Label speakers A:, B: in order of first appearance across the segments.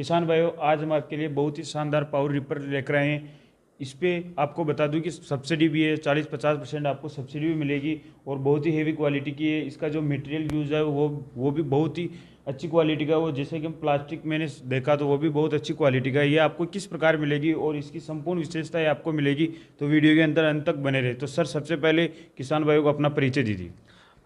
A: किसान भाइयों, आज हम आपके लिए बहुत ही शानदार पावर रिपर लेकर आए हैं। इस पे आपको बता दूं कि सब्सिडी भी है, 40-50% आपको सब्सिडी भी मिलेगी और बहुत ही हेवी क्वालिटी की है। इसका जो मटेरियल यूज़ है वो भी बहुत ही अच्छी क्वालिटी का। वो जैसे कि हम प्लास्टिक मैंने देखा तो वो भी बहुत अच्छी क्वालिटी का है। ये आपको किस प्रकार मिलेगी और इसकी संपूर्ण विशेषताएं आपको मिलेगी, तो वीडियो के अंदर अंत तक बने रहे। तो सर, सबसे पहले किसान भाइयों को अपना परिचय दीजिए।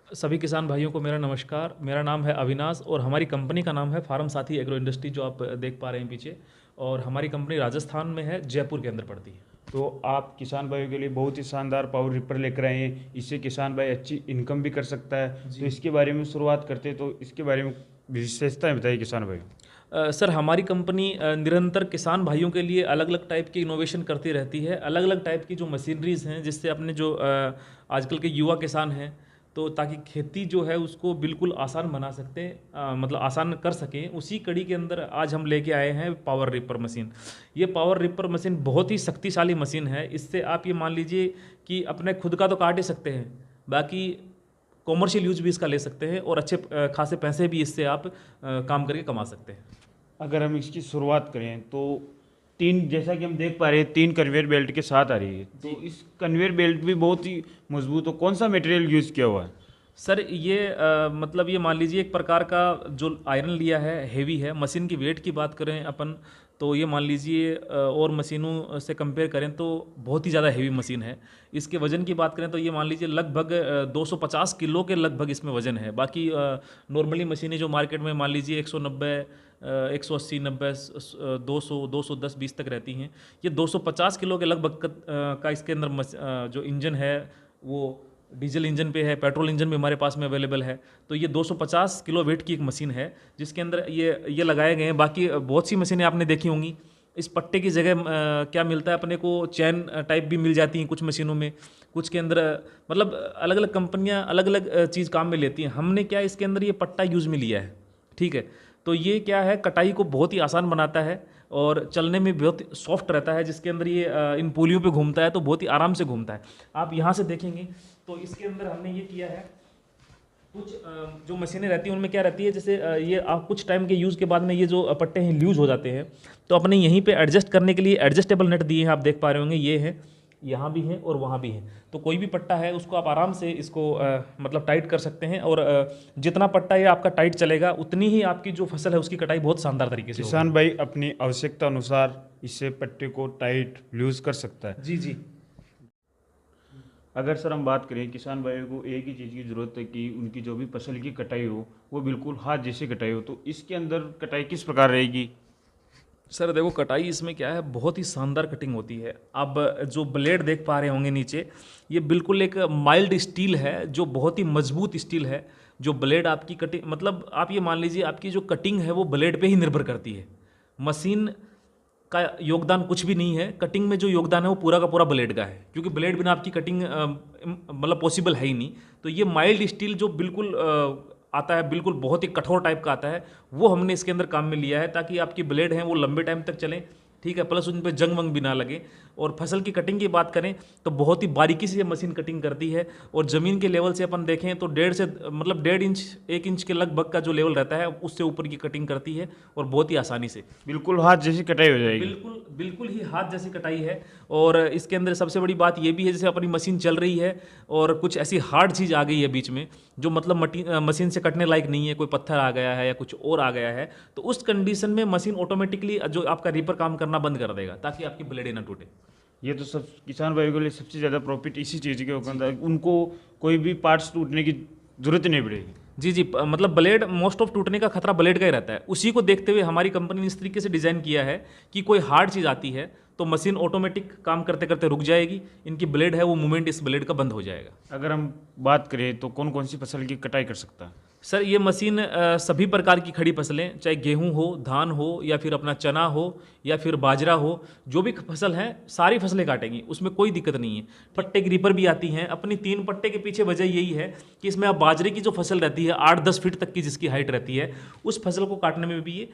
B: सभी किसान भाइयों को मेरा नमस्कार। मेरा नाम है अविनाश और हमारी कंपनी का नाम है फार्म साथी एग्रो इंडस्ट्री, जो आप देख पा रहे हैं पीछे। और हमारी कंपनी राजस्थान में है, जयपुर के अंदर पड़ती है।
A: तो आप किसान भाइयों के लिए बहुत ही शानदार पावर रिपर लेकर आए हैं। इससे किसान भाई अच्छी इनकम भी कर सकता है। तो इसके बारे में शुरुआत करते हैं, तो इसके बारे में विशेषताएं बताइए किसान भाई।
B: सर, हमारी कंपनी निरंतर किसान भाइयों के लिए अलग अलग टाइप की इनोवेशन करती रहती है। अलग अलग टाइप की जो मशीनरीज हैं, जिससे अपने जो आजकल के युवा किसान हैं, तो ताकि खेती जो है उसको बिल्कुल आसान बना सकते हैं, मतलब आसान कर सकें। उसी कड़ी के अंदर आज हम लेके आए हैं पावर रिपर मशीन। ये पावर रिपर मशीन बहुत ही शक्तिशाली मशीन है। इससे आप ये मान लीजिए कि अपने खुद का तो काट ही सकते हैं, बाकी कॉमर्शियल यूज भी इसका ले सकते हैं और अच्छे खासे पैसे भी इससे आप काम करके कमा सकते हैं।
A: अगर हम इसकी शुरुआत करें तो तीन, जैसा कि हम देख पा रहे हैं, तीन कन्वेयर बेल्ट के साथ आ रही है। तो इस कन्वेयर बेल्ट भी बहुत ही मजबूत हो। कौन सा मटेरियल यूज़ किया हुआ है?
B: सर, ये मतलब ये मान लीजिए एक प्रकार का जो आयरन लिया है, हेवी है। मशीन की वेट की बात करें अपन, तो ये मान लीजिए और मशीनों से कंपेयर करें तो बहुत ही ज़्यादा हेवी मशीन है। इसके वज़न की बात करें तो ये मान लीजिए लगभग 250 किलो के लगभग इसमें वज़न है। बाकी नॉर्मली मशीनें जो मार्केट में मान लीजिए 190, 180, 90, 200, 210, 20 तक रहती हैं। ये 250 किलो के लगभग का इसके अंदर जो इंजन है वो डीजल इंजन पे है। पेट्रोल इंजन भी हमारे पास में अवेलेबल है। तो ये 250 किलो वेट की एक मशीन है, जिसके अंदर ये लगाए गए हैं। बाकी बहुत सी मशीनें आपने देखी होंगी। इस पट्टे की जगह क्या मिलता है अपने को, चैन टाइप भी मिल जाती हैं कुछ मशीनों में। कुछ के अंदर मतलब अलग अलग कंपनियां अलग अलग चीज़ काम में लेती हैं। हमने क्या इसके अंदर ये पट्टा यूज़ में लिया है, ठीक है। तो ये क्या है, कटाई को बहुत ही आसान बनाता है और चलने में बहुत सॉफ्ट रहता है। जिसके अंदर ये इन पुलियों पे घूमता है तो बहुत ही आराम से घूमता है। आप यहाँ से देखेंगे तो इसके अंदर हमने ये किया है, कुछ जो मशीनें रहती हैं उनमें क्या रहती है, जैसे ये आप कुछ टाइम के यूज़ के बाद में ये जो पट्टे हैं लूज हो जाते हैं, तो अपने यहीं पे एडजस्ट करने के लिए एडजस्टेबल नट दिए हैं। आप देख पा रहे होंगे, ये है, यहाँ भी है और वहाँ भी है। तो कोई भी पट्टा है उसको आप आराम से इसको मतलब टाइट कर सकते हैं। और जितना पट्टा ये आपका टाइट चलेगा, उतनी ही आपकी जो फसल है उसकी कटाई बहुत शानदार तरीके से होगी।
A: किसान भाई अपनी आवश्यकता अनुसार इससे पट्टे को टाइट लूज कर सकता है।
B: जी जी।
A: अगर सर हम बात करें, किसान भाइयों को एक ही चीज़ की ज़रूरत है कि उनकी जो भी फसल की कटाई हो वो बिल्कुल हाथ जैसे कटाई हो। तो इसके अंदर कटाई किस प्रकार रहेगी?
B: सर देखो, कटाई इसमें क्या है, बहुत ही शानदार कटिंग होती है। आप जो ब्लेड देख पा रहे होंगे नीचे, ये बिल्कुल एक माइल्ड स्टील है, जो बहुत ही मजबूत स्टील है। जो ब्लेड आपकी कटिंग, मतलब आप ये मान लीजिए आपकी जो कटिंग है वो ब्लेड पे ही निर्भर करती है। मशीन का योगदान कुछ भी नहीं है। कटिंग में जो योगदान है वो पूरा का पूरा ब्लेड का है, क्योंकि ब्लेड बिना आपकी कटिंग मतलब पॉसिबल है ही नहीं। तो ये माइल्ड स्टील जो बिल्कुल आता है, बिल्कुल बहुत ही कठोर टाइप का आता है, वो हमने इसके अंदर काम में लिया है, ताकि आपकी ब्लेड हैं वो लंबे टाइम तक चलें, ठीक है। प्लस उन पर जंग वंग भी ना लगे। और फसल की कटिंग की बात करें तो बहुत ही बारीकी से ये मशीन कटिंग करती है। और ज़मीन के लेवल से अपन देखें तो 1.5 इंच 1 इंच के लगभग का जो लेवल रहता है उससे ऊपर की कटिंग करती है, और बहुत ही आसानी से।
A: बिल्कुल हाथ जैसी कटाई हो जाएगी।
B: बिल्कुल बिल्कुल ही हाथ जैसी कटाई है। और इसके अंदर सबसे बड़ी बात ये भी है, जैसे अपनी मशीन चल रही है और कुछ ऐसी हार्ड चीज़ आ गई है बीच में, जो मतलब मशीन से कटने लायक नहीं है, कोई पत्थर आ गया है या कुछ और आ गया है, तो उस कंडीशन में मशीन ऑटोमेटिकली जो आपका रीपर काम करना बंद कर देगा, ताकि आपकी ब्लेड ना टूटे।
A: ये तो सब किसान भाइयों के लिए सबसे ज़्यादा प्रॉफिट इसी चीज़ के होता है। उनको कोई भी पार्ट्स टूटने की जरूरत नहीं पड़ेगी।
B: जी जी। मतलब ब्लेड मोस्ट ऑफ टूटने का खतरा ब्लेड का ही रहता है। उसी को देखते हुए हमारी कंपनी ने इस तरीके से डिज़ाइन किया है कि कोई हार्ड चीज़ आती है तो मशीन ऑटोमेटिक काम करते करते रुक जाएगी। इनकी ब्लेड है वो मूवमेंट इस ब्लेड का बंद हो जाएगा।
A: अगर हम बात करें तो कौन कौन सी फसल की कटाई कर सकता है?
B: सर, ये मशीन सभी प्रकार की खड़ी फसलें, चाहे गेहूं हो, धान हो, या फिर अपना चना हो, या फिर बाजरा हो, जो भी फसल है सारी फसलें काटेंगी, उसमें कोई दिक्कत नहीं है। पट्टे की रीपर भी आती हैं। अपनी 3 पट्टे के पीछे वजह यही है कि इसमें आप बाजरे की जो फसल रहती है 8-10 फीट तक की जिसकी हाइट रहती है, उस फसल को काटने में भी ये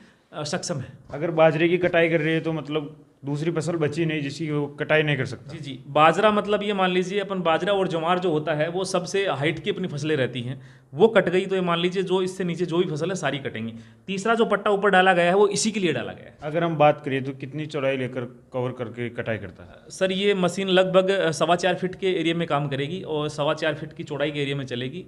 B: सक्षम है।
A: अगर बाजरे की कटाई कर रही है तो मतलब दूसरी फसल बची नहीं जिसकी वो कटाई नहीं कर सकता।
B: जी जी, बाजरा मतलब ये मान लीजिए अपन बाजरा और ज्वार जो होता है वो सबसे हाइट की अपनी फसलें रहती हैं, वो कट गई तो ये मान लीजिए जो इससे नीचे जो भी फसल है सारी कटेंगी। तीसरा जो पट्टा ऊपर डाला गया है वो इसी के लिए डाला गया है।
A: अगर हम बात करें तो कितनी चौड़ाई लेकर कवर करके कटाई करता है?
B: सर ये मशीन लगभग 4.25 फीट के एरिया में काम करेगी और 4.25 फीट की चौड़ाई के एरिया में चलेगी,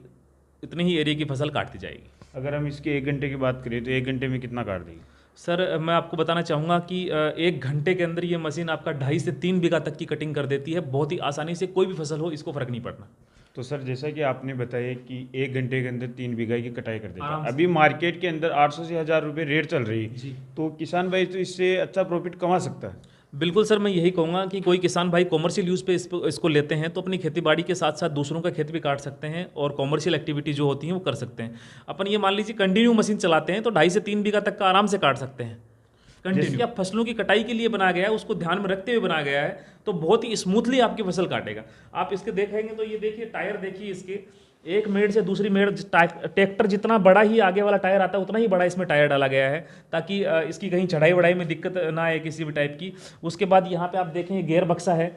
B: इतनी ही एरिया की फसल काटती जाएगी।
A: अगर हम इसके 1 घंटे की बात करें तो 1 घंटे में कितना काट देगी?
B: सर मैं आपको बताना चाहूँगा कि 1 घंटे के अंदर ये मशीन आपका 2.5 से 3 बीघा तक की कटिंग कर देती है, बहुत ही आसानी से, कोई भी फसल हो इसको फर्क नहीं पड़ना।
A: तो सर जैसा कि आपने बताया कि 1 घंटे के अंदर 3 बीघा की कटाई कर देता
B: आराम
A: है,
B: से।
A: अभी मार्केट के अंदर 800 से 1000 रुपये रेट चल रही है,
B: जी।
A: तो किसान भाई तो इससे अच्छा प्रॉफिट कमा सकता है।
B: बिल्कुल सर, मैं यही कहूँगा कि कोई किसान भाई कॉमर्शियल यूज़ पे इसको लेते हैं तो अपनी खेती बाड़ी के साथ साथ दूसरों का खेत भी काट सकते हैं और कॉमर्शियल एक्टिविटी जो होती है वो कर सकते हैं। अपन ये मान लीजिए कंटिन्यू मशीन चलाते हैं तो 2.5 से 3 बीघा तक का आराम से काट सकते हैं। कंटिन्यू क्या फसलों की कटाई के लिए बनाया गया है, उसको ध्यान में रखते हुए बनाया गया है, तो बहुत ही स्मूथली आपकी फसल काटेगा। आप इसके देखेंगे तो ये देखिए टायर, देखिए इसके एक मेड़ से दूसरी मेड़, ट्रैक्टर जितना बड़ा ही आगे वाला टायर आता है उतना ही बड़ा इसमें टायर डाला गया है ताकि इसकी कहीं चढ़ाई वढ़ाई में दिक्कत ना आए किसी भी टाइप की। उसके बाद यहाँ पे आप देखें गियर बक्सा है,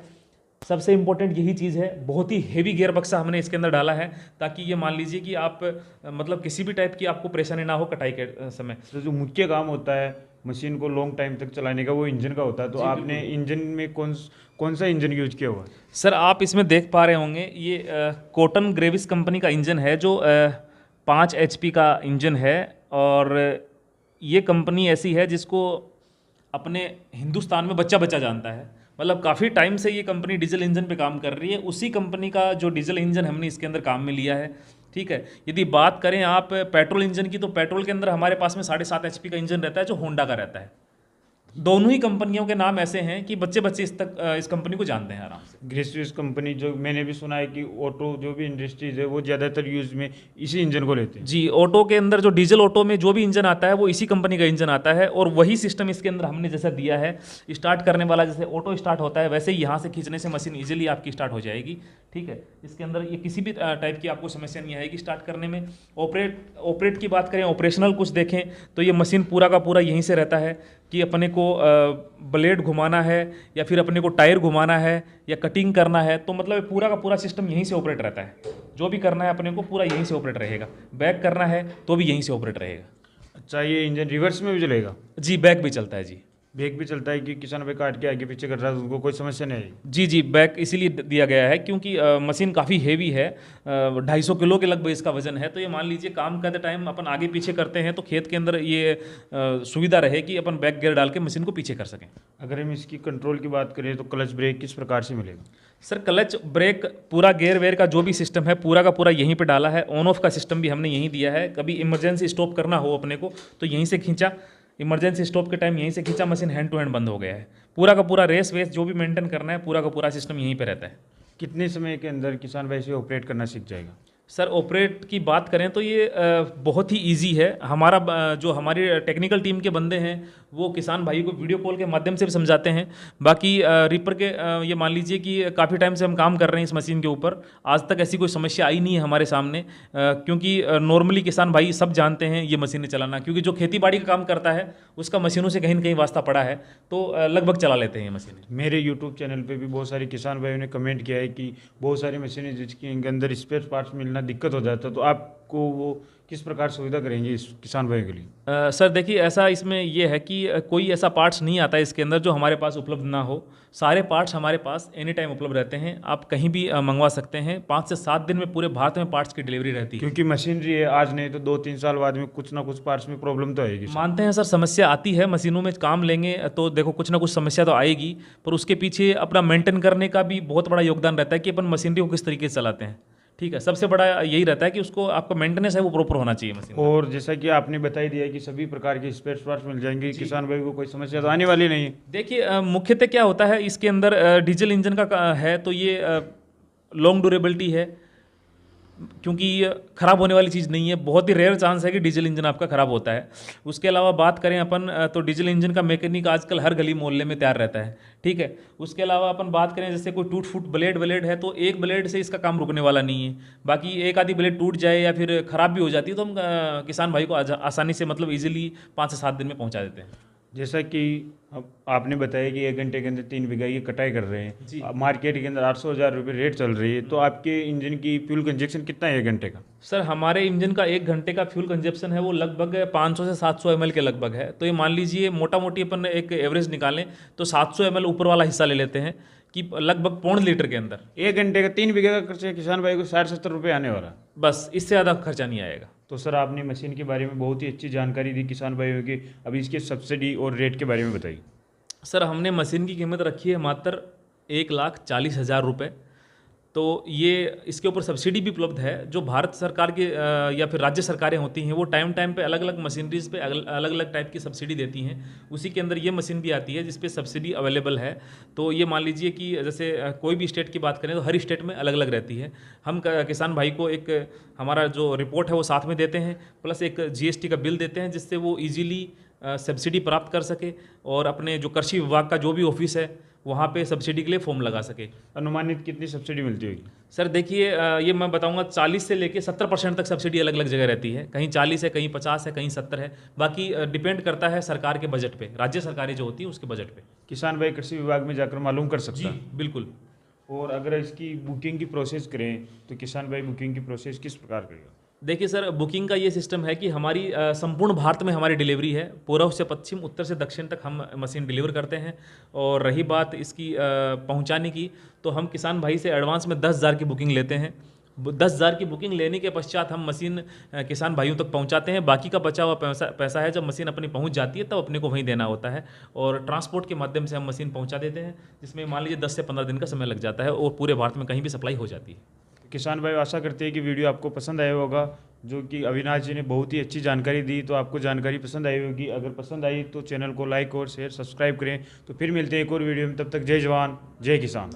B: सबसे इंपॉर्टेंट यही चीज़ है, बहुत ही हेवी गियर बक्सा हमने इसके अंदर डाला है ताकि ये मान लीजिए कि आप मतलब किसी भी टाइप की आपको परेशानी ना हो कटाई के समय।
A: तो जो मुख्य काम होता है मशीन को लॉन्ग टाइम तक चलाने का वो इंजन का होता है, तो आपने इंजन में कौन सा इंजन यूज किया हुआ है?
B: सर आप इसमें देख पा रहे होंगे ये कॉटन ग्रेविस कंपनी का इंजन है जो 5 HP का इंजन है, और ये कंपनी ऐसी है जिसको अपने हिंदुस्तान में बच्चा बच्चा जानता है। मतलब काफ़ी टाइम से ये कंपनी डीजल इंजन पे काम कर रही है, उसी कंपनी का जो डीजल इंजन हमने इसके अंदर काम में लिया है। ठीक है, यदि बात करें आप पेट्रोल इंजन की तो पेट्रोल के अंदर हमारे पास में 7.5 HP का इंजन रहता है जो होंडा का रहता है। दोनों ही कंपनियों के नाम ऐसे हैं कि बच्चे बच्चे इस कंपनी को जानते हैं आराम से।
A: ग्रेसियस कंपनी, जो मैंने भी सुना है कि ऑटो जो भी इंडस्ट्रीज है वो ज़्यादातर यूज में इसी इंजन को लेते हैं।
B: जी, ऑटो के अंदर जो डीजल ऑटो में जो भी इंजन आता है वो इसी कंपनी का इंजन आता है, और वही सिस्टम इसके अंदर हमने जैसा दिया है, स्टार्ट करने वाला जैसे ऑटो स्टार्ट होता है वैसे ही यहाँ से खींचने से मशीन इजीली आपकी स्टार्ट हो जाएगी। ठीक है, इसके अंदर ये किसी भी टाइप की आपको समस्या नहीं आएगी स्टार्ट करने में। ऑपरेट की बात करें, ऑपरेशनल कुछ देखें तो ये मशीन पूरा का पूरा यहीं से रहता है कि अपने को ब्लेड घुमाना है या फिर अपने को टायर घुमाना है या कटिंग करना है, तो मतलब पूरा का पूरा सिस्टम यहीं से ऑपरेट रहता है। जो भी करना है अपने को पूरा यहीं से ऑपरेट रहेगा, बैक करना है तो भी यहीं से ऑपरेट रहेगा।
A: अच्छा, ये इंजन रिवर्स में भी चलेगा?
B: जी, बैक भी चलता है जी।
A: ब्रेक भी चलता है कि किसान भाई काट के आगे पीछे कर रहा है उनको कोई समस्या नहीं आएगी?
B: जी जी, बैक इसीलिए दिया गया है क्योंकि मशीन काफ़ी हेवी है, 250 किलो के लगभग इसका वजन है। तो ये मान लीजिए काम करते टाइम अपन आगे पीछे करते हैं तो खेत के अंदर ये सुविधा रहे कि अपन बैक गियर डाल के मशीन को पीछे कर सकें।
A: अगर हम इसकी कंट्रोल की बात करें तो क्लच ब्रेक किस प्रकार से मिलेगा?
B: सर क्लच ब्रेक पूरा गियर वेयर का जो भी सिस्टम है पूरा का पूरा यहीं पे डाला है। ऑन ऑफ का सिस्टम भी हमने यहीं दिया है, कभी इमरजेंसी स्टॉप करना हो अपने को तो यहीं से खींचा, इमरजेंसी स्टॉप के टाइम यहीं से खींचा, मशीन हैंड टू हैंड बंद हो गया है। पूरा का पूरा रेस वेस जो भी मेंटेन करना है पूरा का पूरा सिस्टम यहीं पे रहता है।
A: कितने समय के अंदर किसान भाई से ऑपरेट करना सीख जाएगा?
B: सर ऑपरेट की बात करें तो ये बहुत ही इजी है। हमारा जो हमारी टेक्निकल टीम के बंदे हैं वो किसान भाई को वीडियो कॉल के माध्यम से भी समझाते हैं। बाकी रीपर के ये मान लीजिए कि काफ़ी टाइम से हम काम कर रहे हैं इस मशीन के ऊपर, आज तक ऐसी कोई समस्या आई नहीं है हमारे सामने, क्योंकि नॉर्मली किसान भाई सब जानते हैं ये मशीनें चलाना, क्योंकि जो खेती बाड़ी का काम करता है उसका मशीनों से कहीं ना कहीं वास्ता पड़ा है, तो लगभग चला लेते हैं ये मशीनें।
A: मेरे यूट्यूब चैनल पे भी बहुत सारे किसान भाइयों ने कमेंट किया है कि बहुत सारी मशीनें जिसके अंदर स्पेयर पार्ट्स मिलना दिक्कत हो जाता है, तो आपको वो किस प्रकार सुविधा करेंगे इस किसान भाइयों के लिए?
B: सर देखिए ऐसा इसमें ये है कि कोई ऐसा पार्ट्स नहीं आता इसके अंदर जो हमारे पास उपलब्ध ना हो। सारे पार्ट्स हमारे पास एनी टाइम उपलब्ध रहते हैं, आप कहीं भी मंगवा सकते हैं। 5 से 7 दिन में पूरे भारत में पार्ट्स की डिलीवरी रहती है।
A: क्योंकि मशीनरी है, आज नहीं तो 2-3 साल बाद में कुछ ना कुछ पार्ट्स में प्रॉब्लम तो आएगी।
B: मानते हैं सर समस्या आती है, मशीनों में काम लेंगे तो देखो कुछ ना कुछ समस्या तो आएगी, पर उसके पीछे अपना मेंटेन करने का भी बहुत बड़ा योगदान रहता है कि अपन मशीनरी को किस तरीके से चलाते हैं। ठीक है, सबसे बड़ा यही रहता है कि उसको आपका मेंटेनेंस है वो प्रॉपर होना चाहिए मशीन। और
A: जैसा कि आपने बताई दिया कि सभी प्रकार के स्पेयर पार्ट्स मिल जाएंगे, किसान भाई को कोई समस्या तो आने वाली नहीं है।
B: देखिए मुख्यतः क्या होता है इसके अंदर डीजल इंजन का है तो ये लॉन्ग ड्यूरेबिलिटी है, क्योंकि ये ख़राब होने वाली चीज़ नहीं है। बहुत ही रेयर चांस है कि डीजल इंजन आपका ख़राब होता है। उसके अलावा बात करें अपन तो डीजल इंजन का मैकेनिक आजकल हर गली मोहल्ले में तैयार रहता है। ठीक है, उसके अलावा अपन बात करें जैसे कोई टूट फूट ब्लेड है तो एक ब्लेड से इसका काम रुकने वाला नहीं है। बाकी एक आधी ब्लेड टूट जाए या फिर ख़राब भी हो जाती है तो हम किसान भाई को आसानी से मतलब ईजिली 5 से 7 दिन में पहुँचा देते हैं।
A: जैसा कि अब आपने बताया कि 1 घंटे के अंदर 3 बीघा ये कटाई कर रहे
B: जी।
A: हैं, अब मार्केट के अंदर 800,000 रुपये रेट चल रही है, तो आपके इंजन की फ्यूल कंजक्शन कितना है 1 घंटे का?
B: सर हमारे इंजन का 1 घंटे का फ्यूल कंजप्शन है वो लगभग 500 से 700 ml के लगभग है। तो ये मान लीजिए मोटा मोटी अपन एक एवरेज निकालें तो 700 ml ऊपर वाला हिस्सा ले लेते हैं कि लगभग 0.5 लीटर के अंदर
A: 1 घंटे का 3 बीघा का खर्चा किसान भाई को 60-70 रुपये आने वाला।
B: बस, इससे ज़्यादा खर्चा नहीं आएगा।
A: तो सर आपने मशीन के बारे में बहुत ही अच्छी जानकारी दी किसान भाइयों की, अभी इसके सब्सिडी और रेट के बारे में बताइए।
B: सर हमने मशीन की कीमत रखी है मात्र 1,40,000 रुपये। तो ये इसके ऊपर सब्सिडी भी उपलब्ध है। जो भारत सरकार की या फिर राज्य सरकारें होती हैं वो टाइम टाइम पे अलग अलग मशीनरीज पे अलग अलग टाइप की सब्सिडी देती हैं। उसी के अंदर ये मशीन भी आती है जिस पे सब्सिडी अवेलेबल है। तो ये मान लीजिए कि जैसे कोई भी स्टेट की बात करें तो हर स्टेट में अलग अलग रहती है। हम किसान भाई को एक हमारा जो रिपोर्ट है वो साथ में देते हैं, प्लस एक GST का बिल देते हैं जिससे वो ईजीली सब्सिडी प्राप्त कर सके और अपने जो कृषि विभाग का जो भी ऑफिस है वहाँ पे सब्सिडी के लिए फॉर्म लगा सके।
A: अनुमानित कितनी सब्सिडी मिलती होगी?
B: सर देखिए ये मैं बताऊंगा 40 से लेके 70% तक सब्सिडी अलग अलग जगह रहती है। कहीं 40 है, कहीं 50 है, कहीं 70 है। बाकी डिपेंड करता है सरकार के बजट पे, राज्य सरकारें जो होती है उसके बजट पे।
A: किसान भाई कृषि विभाग में जाकर मालूम कर सकता
B: जी
A: है।
B: बिल्कुल।
A: और अगर इसकी बुकिंग की प्रोसेस करें तो किसान भाई बुकिंग की प्रोसेस किस प्रकार करेगा?
B: देखिए सर बुकिंग का ये सिस्टम है कि हमारी संपूर्ण भारत में हमारी डिलीवरी है। पूर्व से पश्चिम, उत्तर से दक्षिण तक हम मशीन डिलीवर करते हैं। और रही बात इसकी पहुंचाने की, तो हम किसान भाई से एडवांस में 10,000 की बुकिंग लेते हैं। 10,000 की बुकिंग लेने के पश्चात हम मशीन किसान भाइयों तक पहुंचाते हैं। बाकी का बचा हुआ पैसा है जब मशीन अपनी पहुंच जाती है तब अपने को वहीं देना होता है। और ट्रांसपोर्ट के माध्यम से हम मशीन पहुंचा देते हैं, जिसमें मान लीजिए 10 से 15 दिन का समय लग जाता है और पूरे भारत में कहीं भी सप्लाई हो जाती है।
A: किसान भाई आशा करते हैं कि वीडियो आपको पसंद आया होगा, जो कि अविनाश जी ने बहुत ही अच्छी जानकारी दी, तो आपको जानकारी पसंद आई होगी। अगर पसंद आई तो चैनल को लाइक और शेयर सब्सक्राइब करें। तो फिर मिलते हैं एक और वीडियो में, तब तक जय जवान जय किसान।